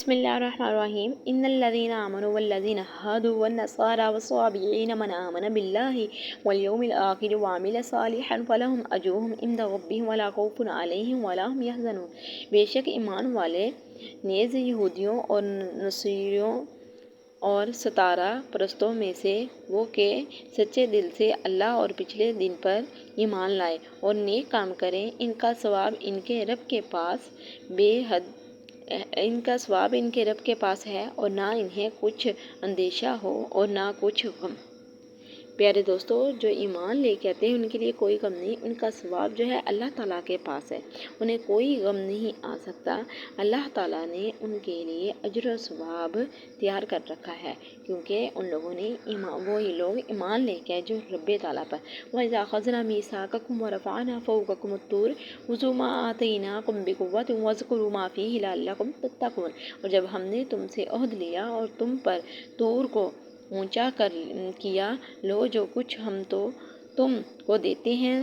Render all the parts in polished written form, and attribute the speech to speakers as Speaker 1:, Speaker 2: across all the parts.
Speaker 1: بسم اللہ الرحمن الرحیم ان الذین آمنوا والذین هادوا والنصارى والصابئین من آمن باللہ والیوم الآخر وعمل صالحا فلہم اجرهم عند ربہم ولا خوف علیہم ولا هم يحزنون۔ بے شک ایمان والے نیز یہودیوں اور نصریوں اور ستارہ پرستوں میں سے وہ کہ سچے دل سے اللہ اور پچھلے دن پر ایمان لائے اور نیک کام کریں، ان کا ثواب ان کے رب کے پاس ہے اور نہ انہیں کچھ اندیشہ ہو اور نہ کچھ غم۔ پیارے دوستو، جو ایمان لے کے آتے ہیں ان کے لیے کوئی غم نہیں، ان کا ثواب جو ہے اللہ تعالیٰ کے پاس ہے، انہیں کوئی غم نہیں آ سکتا۔ اللہ تعالیٰ نے ان کے لیے اجر و ثواب تیار کر رکھا ہے، کیونکہ ان لوگوں نے وہی لوگ ایمان لے کے جو رب تعالیٰ پر وَإِذَا أَخَذْنَا مِيثَاقَكُمْ وَرَفَعْنَا فَوْقَكُمُ الطُّورَ خُذُوا مَا آتَيْنَاكُمْ بِقُوَّةٍ وَاذْكُرُوا مَا فِيهِ لَعَلَّكُمْ تَتَّقُونَ۔ اور جب ہم نے تم سے عہد لیا اور تم پر طور کو اونچا کیا، لو جو کچھ ہم تو تم کو دیتے ہیں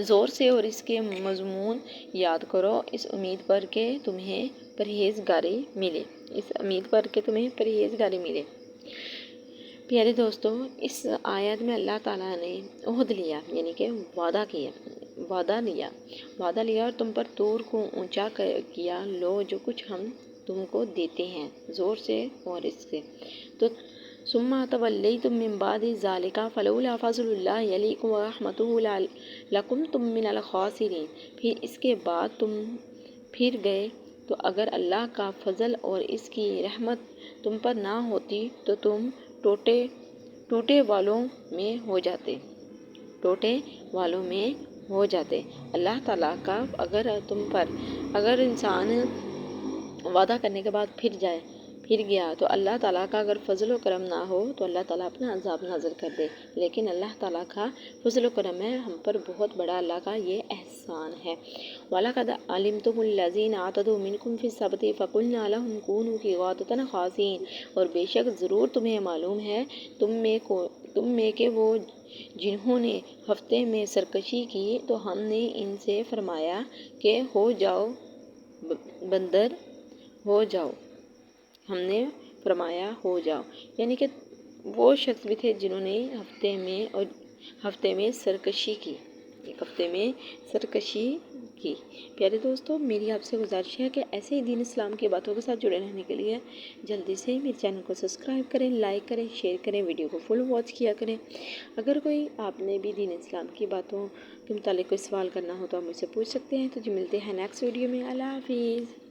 Speaker 1: زور سے اور اس کے مضمون یاد کرو، اس امید پر کہ تمہیں پرہیزگاری ملے۔ پیارے دوستو، اس آیت میں اللہ تعالیٰ نے عہد لیا یعنی کہ وعدہ لیا اور تم پر طور کو اونچا کیا، لو جو کچھ ہم تم کو دیتے ہیں زور سے اور اس سے تو ثم تولیتم من بعد ذلک فلولا فضل اللہ علیکم ورحمتہ لکنتم من الخاسرین۔ پھر اس کے بعد تم پھر گئے تو اگر اللہ کا فضل اور اس کی رحمت تم پر نہ ہوتی تو تم ٹوٹے والوں میں ہو جاتے۔ اللہ تعالیٰ کا اگر انسان وعدہ کرنے کے بعد پھر گیا تو اللہ تعالیٰ کا اگر فضل و کرم نہ ہو تو اللہ تعالیٰ اپنا عذاب نازل کر دے، لیکن اللہ تعالیٰ کا فضل و کرم ہے ہم پر بہت بڑا، اللہ کا یہ احسان ہے۔ وَلَقَدْ عَلِمْتُمُ الَّذِينَ اعْتَدَوْا مِنْكُمْ فِي السَّبْتِ فَقُلْنَا لَهُمْ كُونُوا قِرَدَةً خَاسِئِينَ۔ اور بے شک ضرور تمہیں معلوم ہے تم میں کہ وہ جنہوں نے ہفتے میں سرکشی کی تو ہم نے ان سے فرمایا کہ ہو جاؤ بندر ہو جاؤ، یعنی کہ وہ شخص بھی تھے جنہوں نے ہفتے میں سرکشی کی۔ پیارے دوستو، میری آپ سے گزارش ہے کہ ایسے ہی دین اسلام کی باتوں کے ساتھ جڑے رہنے کے لیے جلدی سے میرے چینل کو سبسکرائب کریں، لائک کریں، شیئر کریں، ویڈیو کو فل واچ کیا کریں۔ اگر کوئی آپ نے بھی دین اسلام کی باتوں کے متعلق کوئی سوال کرنا ہو تو آپ مجھ سے پوچھ سکتے ہیں۔ تو جو ملتے ہیں نیکسٹ ویڈیو میں، اللہ حافظ۔